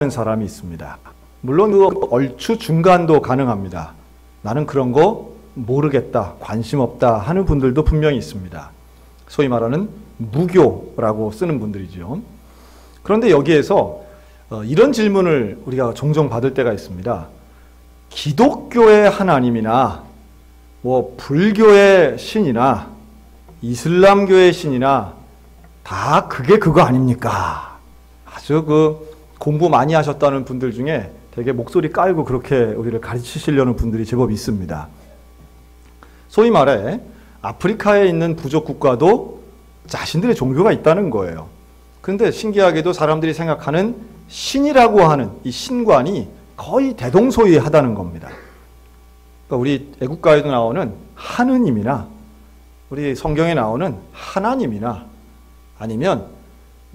사람이 있습니다. 물론 그 얼추 중간도 가능합니다. 나는 그런 거 모르겠다, 관심 없다 하는 분들도 분명히 있습니다. 소위 말하는 무교라고 쓰는 분들이죠. 그런데 여기에서 이런 질문을 우리가 종종 받을 때가 있습니다. 기독교의 하나님이나 뭐 불교의 신이나 이슬람교의 신이나 다 그게 그거 아닙니까? 아주 그 공부 많이 하셨다는 분들 중에 되게 목소리 깔고 그렇게 우리를 가르치시려는 분들이 제법 있습니다. 소위 말해 아프리카에 있는 부족 국가도 자신들의 종교가 있다는 거예요. 그런데 신기하게도 사람들이 생각하는 신이라고 하는 이 신관이 거의 대동소이하다는 겁니다. 그러니까 우리 애국가에도 나오는 하느님이나 우리 성경에 나오는 하나님이나 아니면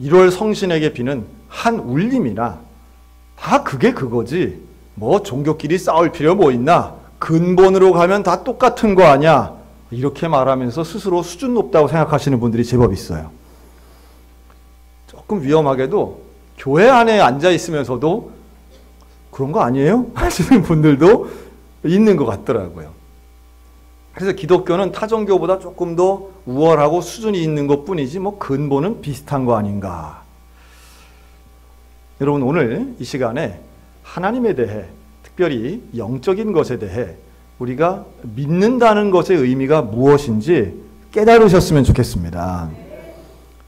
1월 성신에게 비는 한울림이나 다 그게 그거지 뭐 종교끼리 싸울 필요 뭐 있나, 근본으로 가면 다 똑같은 거 아니야, 이렇게 말하면서 스스로 수준 높다고 생각하시는 분들이 제법 있어요. 조금 위험하게도 교회 안에 앉아 있으면서도 그런 거 아니에요? 하시는 분들도 있는 것 같더라고요. 그래서 기독교는 타 종교보다 조금 더 우월하고 수준이 있는 것 뿐이지 뭐 근본은 비슷한 거 아닌가. 여러분, 오늘 이 시간에 하나님에 대해, 특별히 영적인 것에 대해 우리가 믿는다는 것의 의미가 무엇인지 깨달으셨으면 좋겠습니다.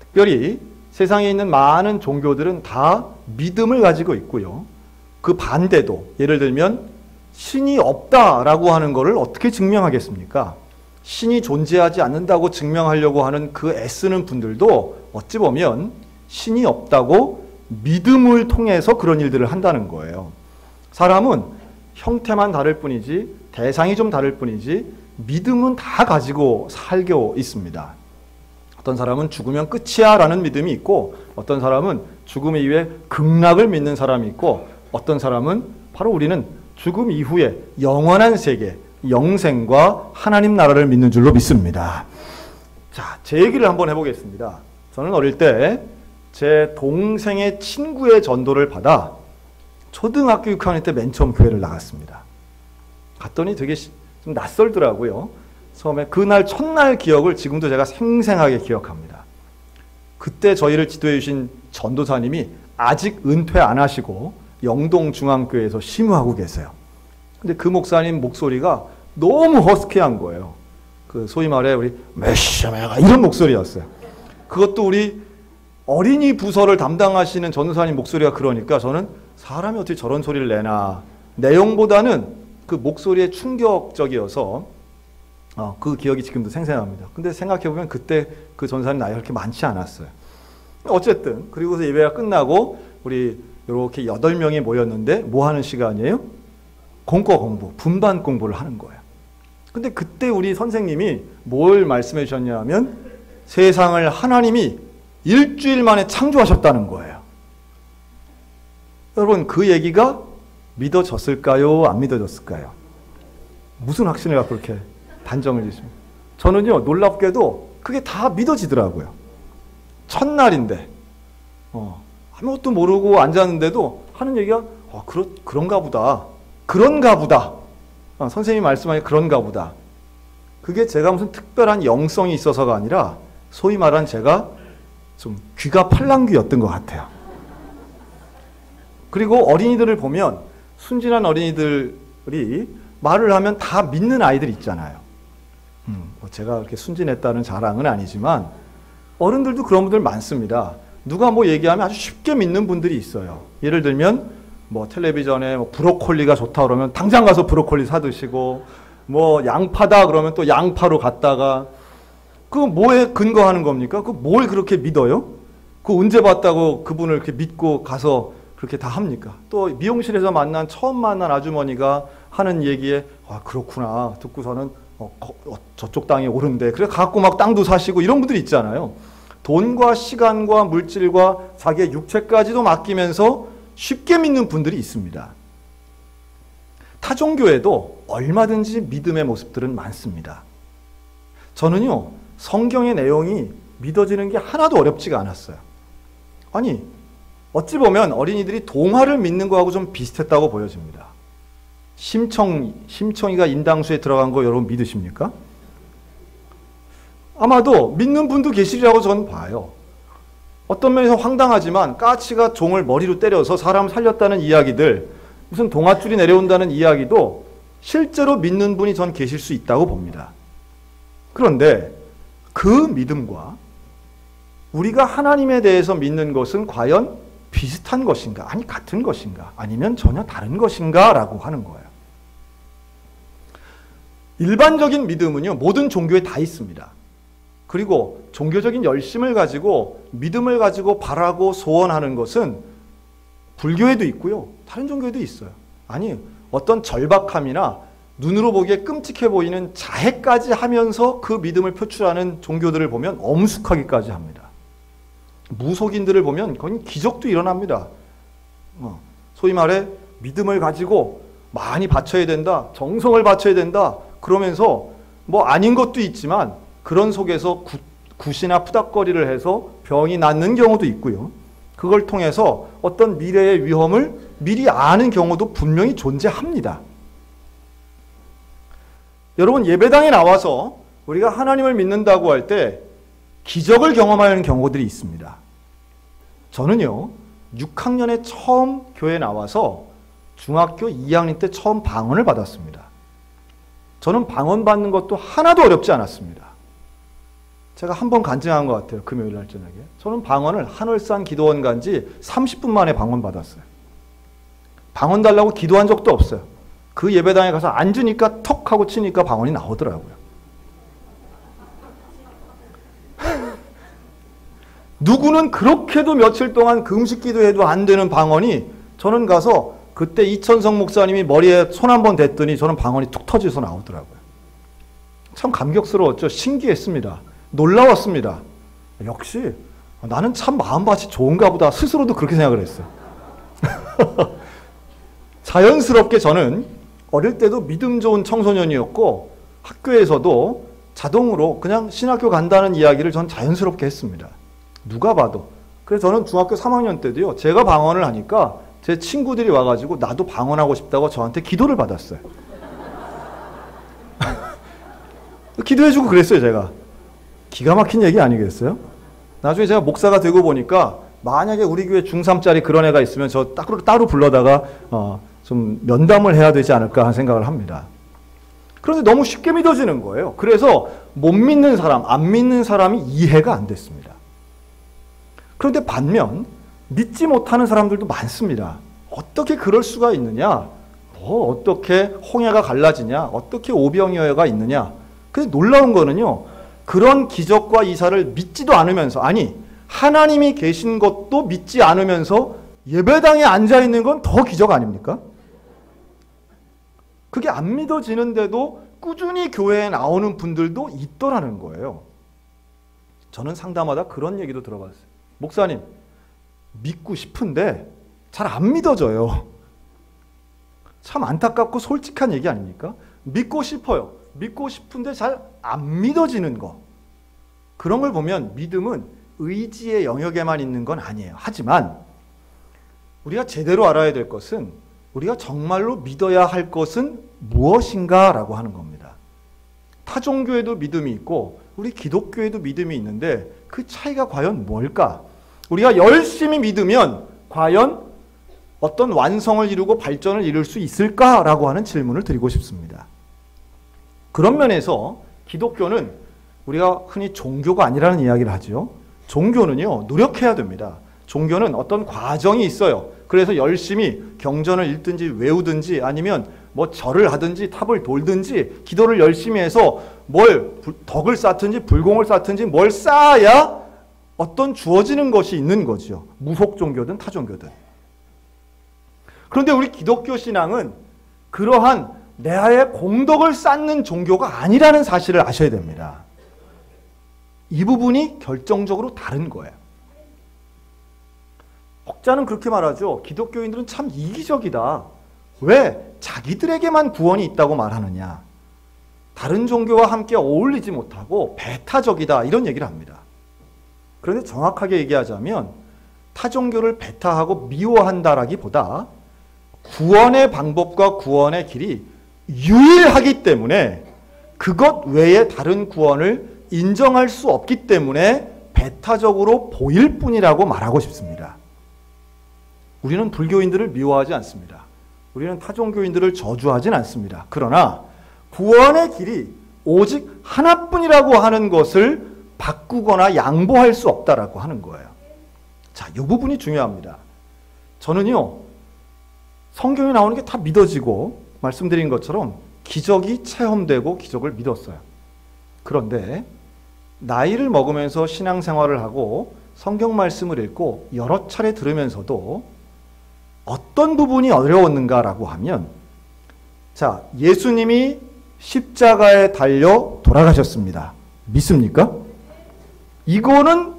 특별히 세상에 있는 많은 종교들은 다 믿음을 가지고 있고요. 그 반대도, 예를 들면 신이 없다라고 하는 것을 어떻게 증명하겠습니까? 신이 존재하지 않는다고 증명하려고 하는 그 애쓰는 분들도 어찌 보면 신이 없다고 믿음을 통해서 그런 일들을 한다는 거예요. 사람은 형태만 다를 뿐이지, 대상이 좀 다를 뿐이지 믿음은 다 가지고 살고 있습니다. 어떤 사람은 죽으면 끝이야 라는 믿음이 있고, 어떤 사람은 죽음 이후에 극락을 믿는 사람이 있고, 어떤 사람은 바로 우리는 죽음 이후에 영원한 세계, 영생과 하나님 나라를 믿는 줄로 믿습니다. 자, 제 얘기를 한번 해보겠습니다. 저는 어릴 때 제 동생의 친구의 전도를 받아 초등학교 6학년 때 맨 처음 교회를 나갔습니다. 갔더니 되게 좀 낯설더라고요. 처음에 그날 첫날 기억을 지금도 제가 생생하게 기억합니다. 그때 저희를 지도해 주신 전도사님이 아직 은퇴 안 하시고 영동중앙교회에서 심우하고 계세요. 근데 그 목사님 목소리가 너무 허스키한 거예요. 그 소위 말해 우리 메시아가 이런 목소리였어요. 그것도 우리 어린이 부서를 담당하시는 전도사님 목소리가 그러니까 저는 사람이 어떻게 저런 소리를 내나, 내용보다는 그 목소리에 충격적이어서 그 기억이 지금도 생생합니다. 근데 생각해보면 그때 그 전도사님 나이가 그렇게 많지 않았어요. 어쨌든 그리고서 예배가 끝나고 우리 이렇게 8명이 모였는데 뭐 하는 시간이에요? 공과 공부, 분반 공부를 하는 거예요. 근데 그때 우리 선생님이 뭘 말씀해 주셨냐면 세상을 하나님이 일주일 만에 창조하셨다는 거예요. 여러분, 그 얘기가 믿어졌을까요? 안 믿어졌을까요? 무슨 확신을 갖고 그렇게 단정을 지십니까? 저는요, 놀랍게도 그게 다 믿어지더라고요. 첫날인데 아무것도 모르고 앉았는데도 하는 얘기가 그런가 보다. 그런가 보다. 선생님이 말씀하신 그런가 보다. 그게 제가 무슨 특별한 영성이 있어서가 아니라 소위 말한 제가 좀 귀가 팔랑귀였던 것 같아요. 그리고 어린이들을 보면 순진한 어린이들이 말을 하면 다 믿는 아이들 있잖아요. 제가 그렇게 순진했다는 자랑은 아니지만 어른들도 그런 분들 많습니다. 누가 뭐 얘기하면 아주 쉽게 믿는 분들이 있어요. 예를 들면 뭐 텔레비전에 뭐 브로콜리가 좋다 그러면 당장 가서 브로콜리 사드시고, 뭐 양파다 그러면 또 양파로 갔다가, 그거 뭐에 근거하는 겁니까? 그 뭘 그렇게 믿어요? 그 언제 봤다고 그분을 이렇게 믿고 가서 그렇게 다 합니까? 또 미용실에서 처음 만난 아주머니가 하는 얘기에 그렇구나 듣고서는 저쪽 땅이 옳은데 그래 갖고 막 땅도 사시고 이런 분들이 있잖아요. 돈과 시간과 물질과 자기의 육체까지도 맡기면서 쉽게 믿는 분들이 있습니다. 타종교에도 얼마든지 믿음의 모습들은 많습니다. 저는요, 성경의 내용이 믿어지는 게 하나도 어렵지가 않았어요. 아니, 어찌 보면 어린이들이 동화를 믿는 거하고 좀 비슷했다고 보여집니다. 심청이가 인당수에 들어간 거 여러분 믿으십니까? 아마도 믿는 분도 계시리라고 저는 봐요. 어떤 면에서 황당하지만 까치가 종을 머리로 때려서 사람을 살렸다는 이야기들, 무슨 동아줄이 내려온다는 이야기도 실제로 믿는 분이 전 계실 수 있다고 봅니다. 그런데 그 믿음과 우리가 하나님에 대해서 믿는 것은 과연 비슷한 것인가? 아니 같은 것인가? 아니면 전혀 다른 것인가? 라고 하는 거예요. 일반적인 믿음은요, 모든 종교에 다 있습니다. 그리고 종교적인 열심을 가지고 믿음을 가지고 바라고 소원하는 것은 불교에도 있고요, 다른 종교에도 있어요. 아니 어떤 절박함이나 눈으로 보기에 끔찍해 보이는 자해까지 하면서 그 믿음을 표출하는 종교들을 보면 엄숙하기까지 합니다. 무속인들을 보면 거의 기적도 일어납니다. 소위 말해 믿음을 가지고 많이 바쳐야 된다, 정성을 바쳐야 된다 그러면서 뭐 아닌 것도 있지만 그런 속에서 굿이나 푸닥거리를 해서 병이 낫는 경우도 있고요. 그걸 통해서 어떤 미래의 위험을 미리 아는 경우도 분명히 존재합니다. 여러분, 예배당에 나와서 우리가 하나님을 믿는다고 할 때 기적을 경험하는 경우들이 있습니다. 저는요, 6학년에 처음 교회 나와서 중학교 2학년 때 처음 방언을 받았습니다. 저는 방언 받는 것도 하나도 어렵지 않았습니다. 제가 한 번 간증한 것 같아요. 금요일 날 저녁에. 저는 방언을 한월산 기도원 간지 30분 만에 방언 받았어요. 방언 달라고 기도한 적도 없어요. 그 예배당에 가서 앉으니까 턱 하고 치니까 방언이 나오더라고요. 누구는 그렇게도 며칠 동안 금식 기도해도 안 되는 방언이, 저는 가서 그때 이천성 목사님이 머리에 손 한번 댔더니 저는 방언이 툭 터져서 나오더라고요. 참 감격스러웠죠. 신기했습니다. 놀라웠습니다. 역시 나는 참 마음밭이 좋은가 보다 스스로도 그렇게 생각을 했어요. 자연스럽게 저는 어릴 때도 믿음 좋은 청소년이었고 학교에서도 자동으로 그냥 신학교 간다는 이야기를 전 자연스럽게 했습니다. 누가 봐도. 그래서 저는 중학교 3학년 때도요, 제가 방언을 하니까 제 친구들이 와가지고 나도 방언하고 싶다고 저한테 기도를 받았어요. 기도해주고 그랬어요, 제가. 기가 막힌 얘기 아니겠어요? 나중에 제가 목사가 되고 보니까 만약에 우리 교회 중3짜리 그런 애가 있으면 저 따로 불러다가 좀 면담을 해야 되지 않을까 하는 생각을 합니다. 그런데 너무 쉽게 믿어지는 거예요. 그래서 못 믿는 사람, 안 믿는 사람이 이해가 안 됐습니다. 그런데 반면 믿지 못하는 사람들도 많습니다. 어떻게 그럴 수가 있느냐? 어떻게 홍해가 갈라지냐? 어떻게 오병이어가 있느냐? 근데 놀라운 거는요, 그런 기적과 이사를 믿지도 않으면서, 아니 하나님이 계신 것도 믿지 않으면서 예배당에 앉아있는 건 더 기적 아닙니까? 그게 안 믿어지는데도 꾸준히 교회에 나오는 분들도 있더라는 거예요. 저는 상담하다 그런 얘기도 들어봤어요. 목사님, 믿고 싶은데 잘 안 믿어져요. 참 안타깝고 솔직한 얘기 아닙니까? 믿고 싶어요. 믿고 싶은데 잘 안 믿어지는 거. 그런 걸 보면 믿음은 의지의 영역에만 있는 건 아니에요. 하지만 우리가 제대로 알아야 될 것은, 우리가 정말로 믿어야 할 것은 무엇인가 라고 하는 겁니다. 타 종교에도 믿음이 있고 우리 기독교에도 믿음이 있는데 그 차이가 과연 뭘까? 우리가 열심히 믿으면 과연 어떤 완성을 이루고 발전을 이룰 수 있을까라고 하는 질문을 드리고 싶습니다. 그런 면에서 기독교는 우리가 흔히 종교가 아니라는 이야기를 하죠. 종교는요, 노력해야 됩니다. 종교는 어떤 과정이 있어요. 그래서 열심히 경전을 읽든지 외우든지 아니면 뭐 절을 하든지 탑을 돌든지 기도를 열심히 해서 뭘 덕을 쌓든지 불공을 쌓든지 뭘 쌓아야 어떤 주어지는 것이 있는 거죠. 무속 종교든 타 종교든. 그런데 우리 기독교 신앙은 그러한 내하의 공덕을 쌓는 종교가 아니라는 사실을 아셔야 됩니다. 이 부분이 결정적으로 다른 거예요. 혹자는 그렇게 말하죠. 기독교인들은 참 이기적이다. 왜? 자기들에게만 구원이 있다고 말하느냐. 다른 종교와 함께 어울리지 못하고 배타적이다. 이런 얘기를 합니다. 그런데 정확하게 얘기하자면 타종교를 배타하고 미워한다라기보다 구원의 방법과 구원의 길이 유일하기 때문에 그것 외에 다른 구원을 인정할 수 없기 때문에 배타적으로 보일 뿐이라고 말하고 싶습니다. 우리는 불교인들을 미워하지 않습니다. 우리는 타종교인들을 저주하진 않습니다. 그러나 구원의 길이 오직 하나뿐이라고 하는 것을 바꾸거나 양보할 수 없다라고 하는 거예요. 자, 이 부분이 중요합니다. 저는요, 성경에 나오는 게 다 믿어지고 말씀드린 것처럼 기적이 체험되고 기적을 믿었어요. 그런데 나이를 먹으면서 신앙생활을 하고 성경 말씀을 읽고 여러 차례 들으면서도 어떤 부분이 어려웠는가라고 하면, 자, 예수님이 십자가에 달려 돌아가셨습니다. 믿습니까? 이거는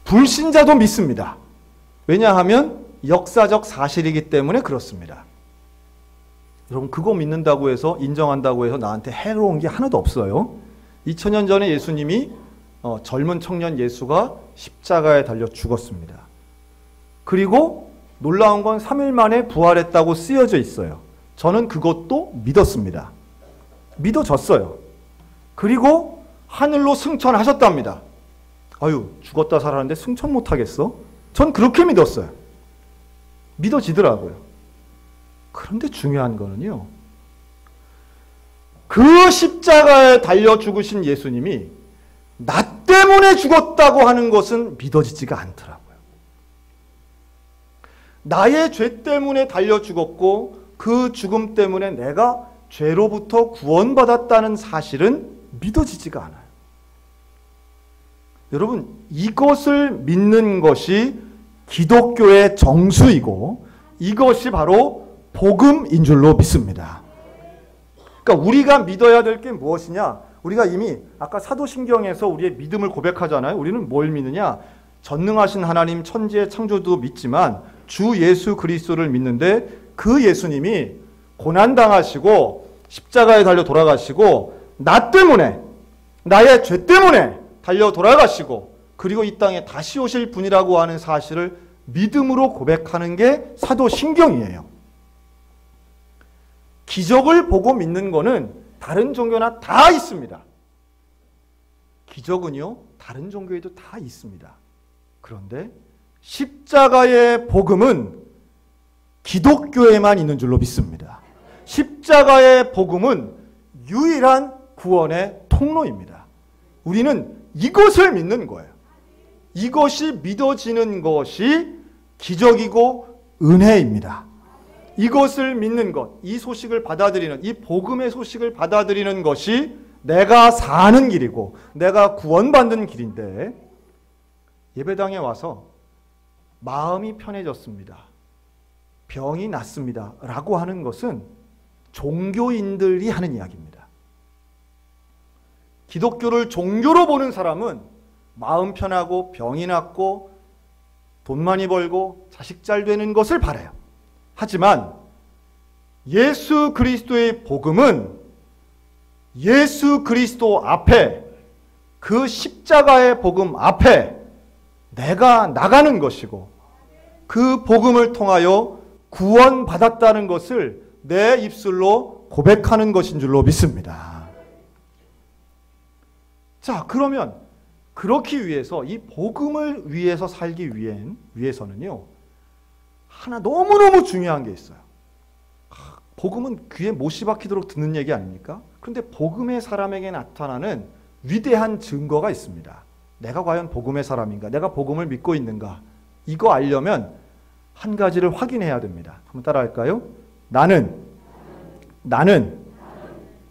불신자도 믿습니다. 왜냐하면 역사적 사실이기 때문에 그렇습니다. 여러분, 그거 믿는다고 해서, 인정한다고 해서 나한테 해로운 게 하나도 없어요. 2000년 전에 예수님이 젊은 청년 예수가 십자가에 달려 죽었습니다. 그리고 놀라운 건 3일 만에 부활했다고 쓰여져 있어요. 저는 그것도 믿었습니다. 믿어졌어요. 그리고 하늘로 승천하셨답니다. 아유, 죽었다 살았는데 승천 못하겠어? 전 그렇게 믿었어요. 믿어지더라고요. 그런데 중요한 거는요, 그 십자가에 달려 죽으신 예수님이 나 때문에 죽었다고 하는 것은 믿어지지가 않더라고요. 나의 죄 때문에 달려 죽었고 그 죽음 때문에 내가 죄로부터 구원받았다는 사실은 믿어지지가 않아요. 여러분, 이것을 믿는 것이 기독교의 정수이고 이것이 바로 복음인 줄로 믿습니다. 그러니까 우리가 믿어야 될 게 무엇이냐? 우리가 이미 아까 사도신경에서 우리의 믿음을 고백하잖아요. 우리는 뭘 믿느냐? 전능하신 하나님 천지의 창조도 믿지만 주 예수 그리스도를 믿는데 그 예수님이 고난당하시고 십자가에 달려 돌아가시고 나 때문에, 나의 죄 때문에 달려 돌아가시고 그리고 이 땅에 다시 오실 분이라고 하는 사실을 믿음으로 고백하는 게 사도신경이에요. 기적을 보고 믿는 거는 다른 종교나 다 있습니다. 기적은요, 다른 종교에도 다 있습니다. 그런데 십자가의 복음은 기독교에만 있는 줄로 믿습니다. 십자가의 복음은 유일한 구원의 통로입니다. 우리는 이것을 믿는 거예요. 이것이 믿어지는 것이 기적이고 은혜입니다. 이것을 믿는 것, 이 소식을 받아들이는, 이 복음의 소식을 받아들이는 것이 내가 사는 길이고 내가 구원받는 길인데, 예배당에 와서 마음이 편해졌습니다, 병이 낫습니다 라고 하는 것은 종교인들이 하는 이야기입니다. 기독교를 종교로 보는 사람은 마음 편하고 병이 낫고 돈 많이 벌고 자식 잘 되는 것을 바라요. 하지만 예수 그리스도의 복음은 예수 그리스도 앞에, 그 십자가의 복음 앞에 내가 나가는 것이고 그 복음을 통하여 구원받았다는 것을 내 입술로 고백하는 것인 줄로 믿습니다. 자, 그러면 그렇기 위해서, 이 복음을 위해서 살기 위해서는요, 하나 너무너무 중요한 게 있어요. 복음은 귀에 못이 박히도록 듣는 얘기 아닙니까? 그런데 복음의 사람에게 나타나는 위대한 증거가 있습니다. 내가 과연 복음의 사람인가? 내가 복음을 믿고 있는가? 이거 알려면 한 가지를 확인해야 됩니다. 한번 따라할까요? 나는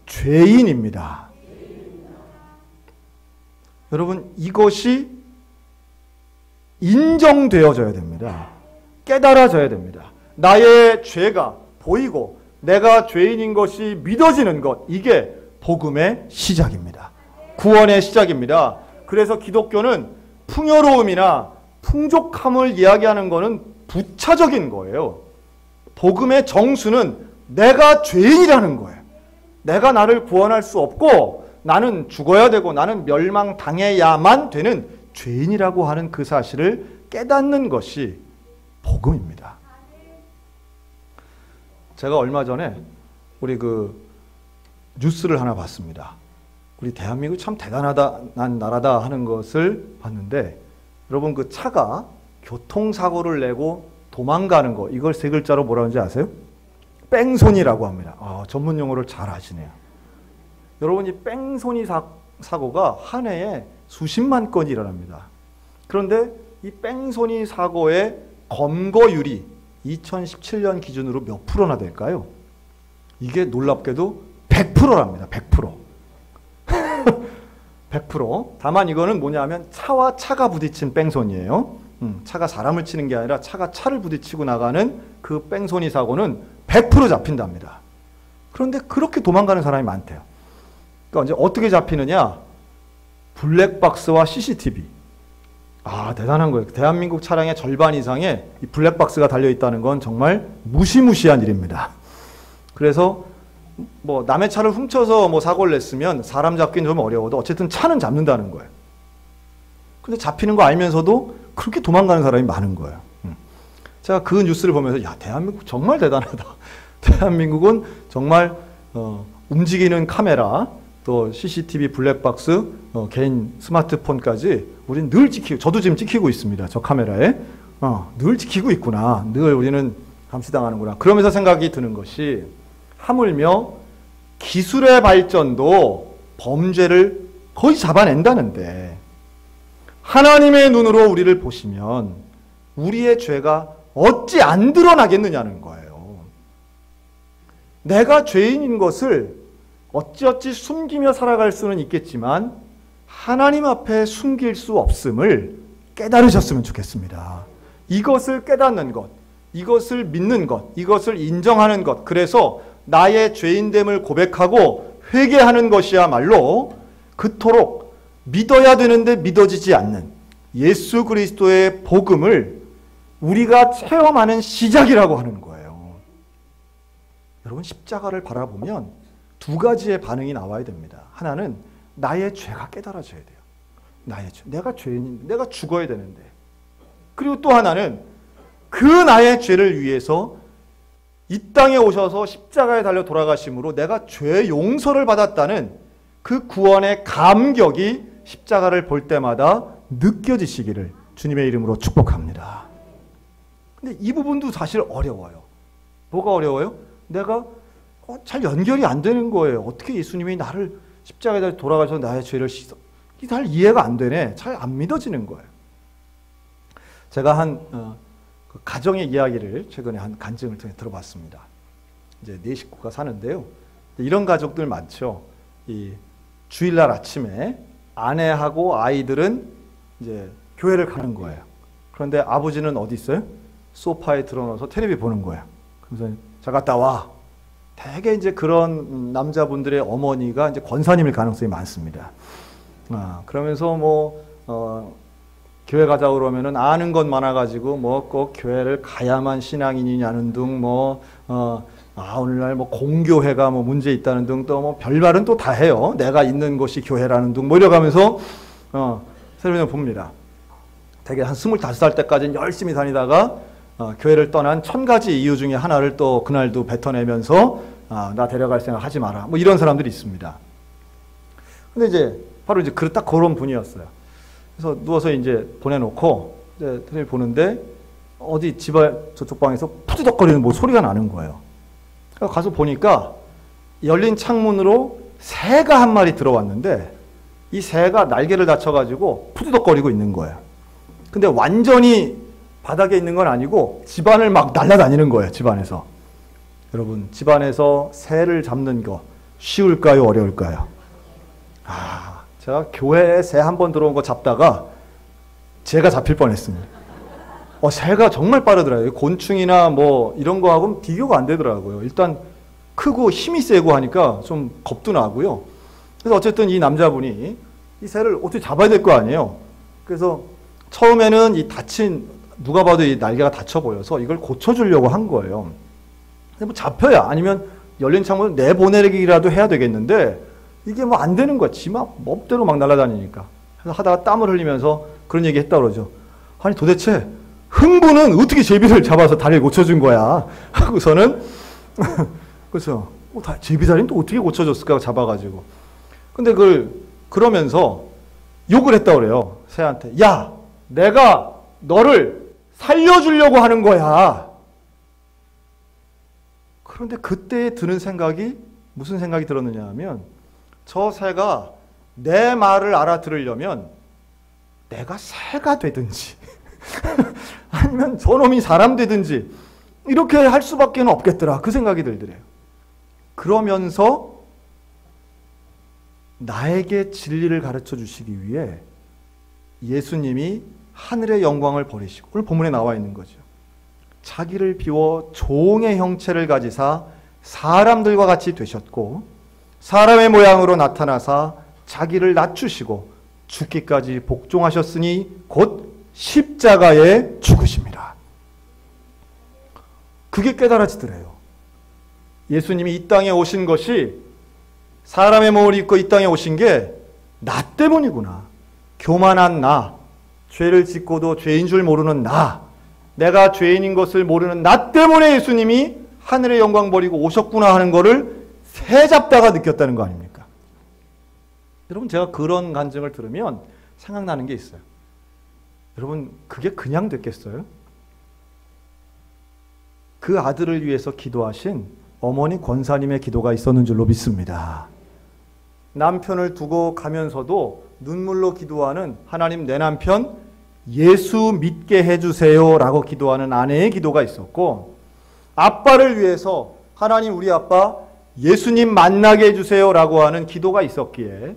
죄인입니다. 여러분, 이것이 인정되어져야 됩니다. 깨달아져야 됩니다. 나의 죄가 보이고 내가 죄인인 것이 믿어지는 것, 이게 복음의 시작입니다. 구원의 시작입니다. 그래서 기독교는 풍요로움이나 풍족함을 이야기하는 것은 부차적인 거예요. 복음의 정수는 내가 죄인이라는 거예요. 내가 나를 구원할 수 없고 나는 죽어야 되고 나는 멸망당해야만 되는 죄인이라고 하는 그 사실을 깨닫는 것이 복음입니다. 제가 얼마 전에 우리 뉴스를 하나 봤습니다. 우리 대한민국 참 대단한 나라다 하는 것을 봤는데, 여러분 그 차가 교통사고를 내고 도망가는 거, 이걸 세 글자로 뭐라 하는지 아세요? 뺑소니라고 합니다. 전문 용어를 잘 아시네요. 여러분, 이 뺑소니 사고가 한 해에 수십만 건이 일어납니다. 그런데 이 뺑소니 사고의 검거율이 2017년 기준으로 몇 프로나 될까요? 이게 놀랍게도 100%랍니다. 100%. 100%. 다만 이거는 뭐냐면 차와 차가 부딪힌 뺑소니예요. 차가 사람을 치는 게 아니라 차가 차를 부딪히고 나가는 그 뺑소니 사고는 100% 잡힌답니다. 그런데 그렇게 도망가는 사람이 많대요. 그러니까 이제 어떻게 잡히느냐? 블랙박스와 CCTV. 대단한 거예요. 대한민국 차량의 절반 이상에 이 블랙박스가 달려있다는 건 정말 무시무시한 일입니다. 그래서 뭐 남의 차를 훔쳐서 뭐 사고를 냈으면 사람 잡기는 좀 어려워도 어쨌든 차는 잡는다는 거예요. 근데 잡히는 거 알면서도 그렇게 도망가는 사람이 많은 거예요. 제가 그 뉴스를 보면서 대한민국 정말 대단하다. 대한민국은 정말 움직이는 카메라, 또 CCTV, 블랙박스, 개인 스마트폰까지 우리는 늘 지키고, 저도 지금 찍히고 있습니다. 저 카메라에. 늘 지키고 있구나. 늘 우리는 감시당하는구나. 그러면서 생각이 드는 것이, 하물며 기술의 발전도 범죄를 거의 잡아낸다는데, 하나님의 눈으로 우리를 보시면 우리의 죄가 어찌 안 드러나겠느냐는 거예요. 내가 죄인인 것을 어찌어찌 숨기며 살아갈 수는 있겠지만 하나님 앞에 숨길 수 없음을 깨달으셨으면 좋겠습니다. 이것을 깨닫는 것, 이것을 믿는 것, 이것을 인정하는 것, 그래서 나의 죄인됨을 고백하고 회개하는 것이야말로 그토록 믿어야 되는데 믿어지지 않는 예수 그리스도의 복음을 우리가 체험하는 시작이라고 하는 거예요. 여러분, 십자가를 바라보면 두 가지의 반응이 나와야 됩니다. 하나는 나의 죄가 깨달아져야 돼요. 나의 죄. 내가 죄인인데, 내가 죽어야 되는데. 그리고 또 하나는 그 나의 죄를 위해서 이 땅에 오셔서 십자가에 달려 돌아가심으로 내가 죄 용서를 받았다는 그 구원의 감격이 십자가를 볼 때마다 느껴지시기를 주님의 이름으로 축복합니다. 근데 이 부분도 사실 어려워요. 뭐가 어려워요? 내가 잘 연결이 안 되는 거예요. 어떻게 예수님이 나를 십자가에 돌아가셔서 나의 죄를 씻어? 이게 잘 이해가 안 되네. 잘 안 믿어지는 거예요. 제가 그 가정의 이야기를 최근에 한 간증을 통해 들어봤습니다. 이제 네 식구가 사는데요. 이런 가족들 많죠. 이 주일날 아침에 아내하고 아이들은 이제 교회를 가는 거예요. 그런데 아버지는 어디 있어요? 소파에 들어넣어서 텔레비 보는 거예요. 그래서 잘 갔다 와. 대개 이제 그런 남자분들의 어머니가 이제 권사님일 가능성이 많습니다. 그러면서 교회 가자고 그러면은 아는 것 많아가지고 꼭 교회를 가야만 신앙인이냐는 등 오늘날 공교회가 문제 있다는 등 또 별말은 또 다 해요. 내가 있는 곳이 교회라는 등 이러가면서 텔레비전 봅니다. 대개 한 25살 때까지는 열심히 다니다가 교회를 떠난 1000가지 이유 중에 하나를 또 그날도 뱉어내면서 나 데려갈 생각 하지 마라. 이런 사람들이 있습니다. 근데 이제 바로 이제 딱 그런 분이었어요. 그래서 누워서 이제 보내놓고 이제 텔레비전 보는데 어디 집 저쪽 방에서 푸드덕거리는 소리가 나는 거예요. 그래서 가서 보니까 열린 창문으로 새가 한 마리 들어왔는데 이 새가 날개를 다쳐가지고 푸드덕거리고 있는 거예요. 근데 완전히 바닥에 있는 건 아니고 집안을 막 날아다니는 거예요. 집안에서. 여러분, 집안에서 새를 잡는 거 쉬울까요? 어려울까요? 제가 교회에 새 한 번 들어온 거 잡다가 제가 잡힐 뻔했습니다. 새가 정말 빠르더라고요. 곤충이나 이런 거하고는 비교가 안 되더라고요. 일단 크고 힘이 세고 하니까 좀 겁도 나고요. 그래서 어쨌든 이 남자분이 이 새를 어떻게 잡아야 될 거 아니에요. 그래서 처음에는 이 누가 봐도 이 날개가 다쳐 보여서 이걸 고쳐주려고 한 거예요. 근데 잡혀야, 아니면 열린 창문을 내보내기라도 해야 되겠는데 이게 안 되는 거야. 지 멋대로 막 날아다니니까. 그래서 하다가 땀을 흘리면서 그런 얘기 했다 그러죠. 아니 도대체 흥부는 어떻게 제비를 잡아서 다리를 고쳐준 거야? 하고서는 그래서 제비다리는 또 어떻게 고쳐줬을까 잡아가지고. 근데 그러면서 욕을 했다 그래요. 새한테. 야, 내가 너를 살려주려고 하는 거야. 그런데 그때 드는 생각이 무슨 생각이 들었느냐 하면 저 새가 내 말을 알아들으려면 내가 새가 되든지 아니면 저놈이 사람 되든지 이렇게 할 수밖에 없겠더라. 그 생각이 들더래요. 그러면서 나에게 진리를 가르쳐 주시기 위해 예수님이 하늘의 영광을 버리시고 오늘 본문에 나와 있는 거죠. 자기를 비워 종의 형체를 가지사 사람들과 같이 되셨고 사람의 모양으로 나타나사 자기를 낮추시고 죽기까지 복종하셨으니 곧 십자가에 죽으십니다. 그게 깨달아지더래요. 예수님이 이 땅에 오신 것이 사람의 몸을 입고 이 땅에 오신 게 나 때문이구나. 교만한 나, 죄를 짓고도 죄인 줄 모르는 나, 내가 죄인인 것을 모르는 나 때문에 예수님이 하늘의 영광 버리고 오셨구나 하는 것을 새 잡다가 느꼈다는 거 아닙니까? 여러분 제가 그런 간증을 들으면 생각나는 게 있어요. 여러분 그게 그냥 됐겠어요? 그 아들을 위해서 기도하신 어머니 권사님의 기도가 있었는 줄로 믿습니다. 남편을 두고 가면서도 눈물로 기도하는 하나님 내 남편 예수 믿게 해주세요 라고 기도하는 아내의 기도가 있었고 아빠를 위해서 하나님 우리 아빠 예수님 만나게 해주세요 라고 하는 기도가 있었기에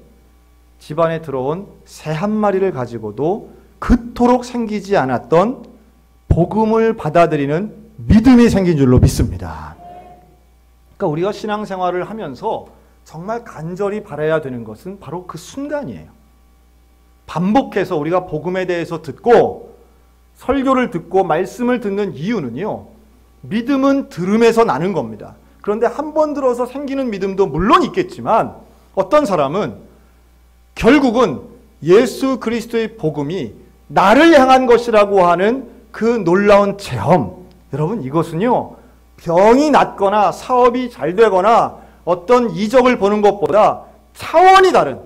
집안에 들어온 새 한 마리를 가지고도 그토록 생기지 않았던 복음을 받아들이는 믿음이 생긴 줄로 믿습니다. 그러니까 우리가 신앙생활을 하면서 정말 간절히 바라야 되는 것은 바로 그 순간이에요. 반복해서 우리가 복음에 대해서 듣고 설교를 듣고 말씀을 듣는 이유는요. 믿음은 들음에서 나는 겁니다. 그런데 한 번 들어서 생기는 믿음도 물론 있겠지만 어떤 사람은 결국은 예수 그리스도의 복음이 나를 향한 것이라고 하는 그 놀라운 체험. 여러분 이것은요. 병이 낫거나 사업이 잘 되거나 어떤 이적을 보는 것보다 차원이 다른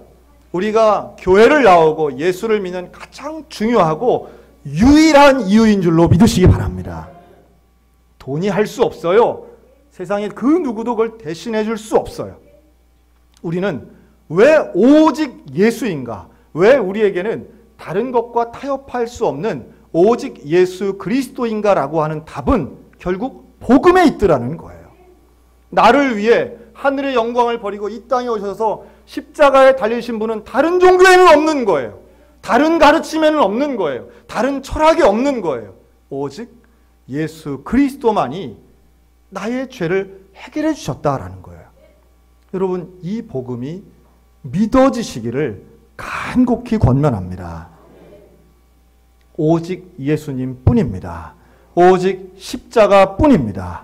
우리가 교회를 나오고 예수를 믿는 가장 중요하고 유일한 이유인 줄로 믿으시기 바랍니다. 돈이 할 수 없어요. 세상에 그 누구도 그걸 대신해 줄 수 없어요. 우리는 왜 오직 예수인가? 왜 우리에게는 다른 것과 타협할 수 없는 오직 예수 그리스도인가라고 하는 답은 결국 복음에 있더라는 거예요. 나를 위해 하늘의 영광을 버리고 이 땅에 오셔서 십자가에 달리신 분은 다른 종교에는 없는 거예요. 다른 가르침에는 없는 거예요. 다른 철학이 없는 거예요. 오직 예수 그리스도만이 나의 죄를 해결해 주셨다라는 거예요. 여러분 이 복음이 믿어지시기를 간곡히 권면합니다. 오직 예수님 뿐입니다. 오직 십자가 뿐입니다.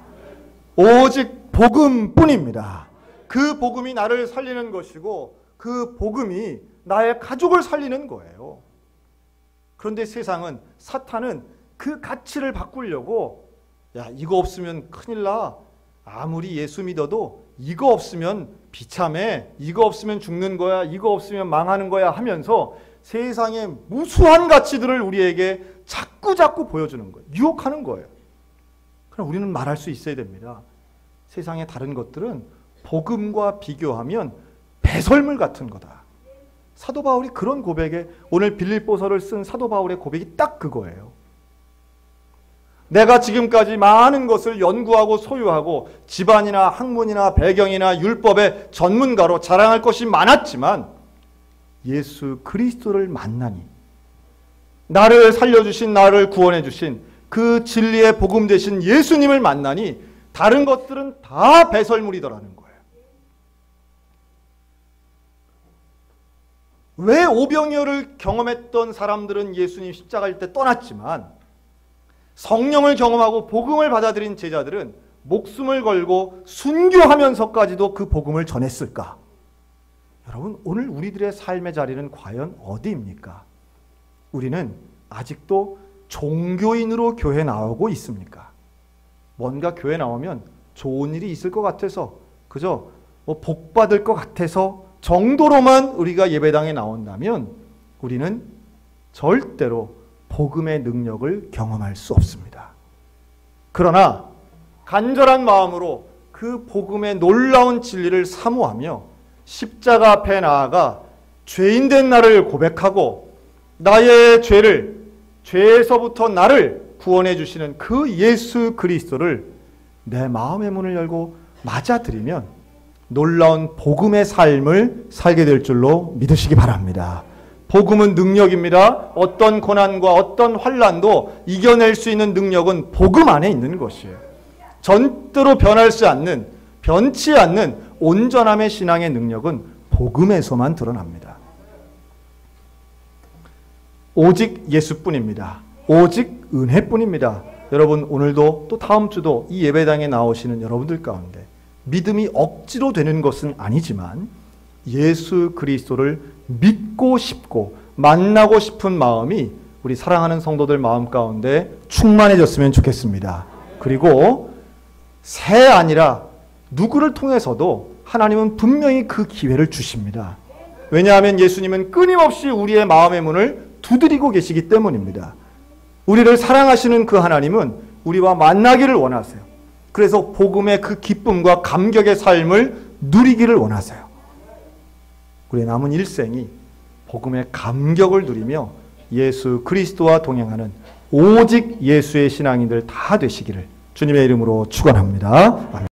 오직 복음 뿐입니다. 그 복음이 나를 살리는 것이고 그 복음이 나의 가족을 살리는 거예요. 그런데 세상은 사탄은 그 가치를 바꾸려고 야 이거 없으면 큰일 나. 아무리 예수 믿어도 이거 없으면 비참해. 이거 없으면 죽는 거야. 이거 없으면 망하는 거야 하면서 세상의 무수한 가치들을 우리에게 자꾸 보여주는 거예요. 유혹하는 거예요. 그럼 우리는 말할 수 있어야 됩니다. 세상의 다른 것들은 복음과 비교하면 배설물 같은 거다. 사도 바울이 그런 고백에 오늘 빌립보서를 쓴 사도 바울의 고백이 딱 그거예요. 내가 지금까지 많은 것을 연구하고 소유하고 집안이나 학문이나 배경이나 율법의 전문가로 자랑할 것이 많았지만 예수 그리스도를 만나니 나를 살려주신 나를 구원해 주신 그 진리의 복음 되신 예수님을 만나니 다른 것들은 다 배설물이더라는 거예요. 왜 오병이어를 경험했던 사람들은 예수님 십자가일 때 떠났지만 성령을 경험하고 복음을 받아들인 제자들은 목숨을 걸고 순교하면서까지도 그 복음을 전했을까? 여러분 오늘 우리들의 삶의 자리는 과연 어디입니까? 우리는 아직도 종교인으로 교회 나오고 있습니까? 뭔가 교회 나오면 좋은 일이 있을 것 같아서, 그저 복 받을 것 같아서 정도로만 우리가 예배당에 나온다면 우리는 절대로 복음의 능력을 경험할 수 없습니다. 그러나 간절한 마음으로 그 복음의 놀라운 진리를 사모하며 십자가 앞에 나아가 죄인된 나를 고백하고 나의 죄를, 죄에서부터 나를 구원해 주시는 그 예수 그리스도를 내 마음의 문을 열고 맞아들이면 놀라운 복음의 삶을 살게 될 줄로 믿으시기 바랍니다. 복음은 능력입니다. 어떤 고난과 어떤 환난도 이겨낼 수 있는 능력은 복음 안에 있는 것이에요. 절대로 변치 않는 온전함의 신앙의 능력은 복음에서만 드러납니다. 오직 예수뿐입니다. 오직 은혜뿐입니다. 여러분, 오늘도 또 다음 주도 이 예배당에 나오시는 여러분들 가운데 믿음이 억지로 되는 것은 아니지만 예수 그리스도를 믿고 싶고 만나고 싶은 마음이 우리 사랑하는 성도들 마음 가운데 충만해졌으면 좋겠습니다. 그리고 새 아니라 누구를 통해서도 하나님은 분명히 그 기회를 주십니다. 왜냐하면 예수님은 끊임없이 우리의 마음의 문을 두드리고 계시기 때문입니다. 우리를 사랑하시는 그 하나님은 우리와 만나기를 원하세요. 그래서 복음의 그 기쁨과 감격의 삶을 누리기를 원하세요. 우리의 남은 일생이 복음의 감격을 누리며 예수 그리스도와 동행하는 오직 예수의 신앙인들 다 되시기를 주님의 이름으로 축원합니다. 아멘.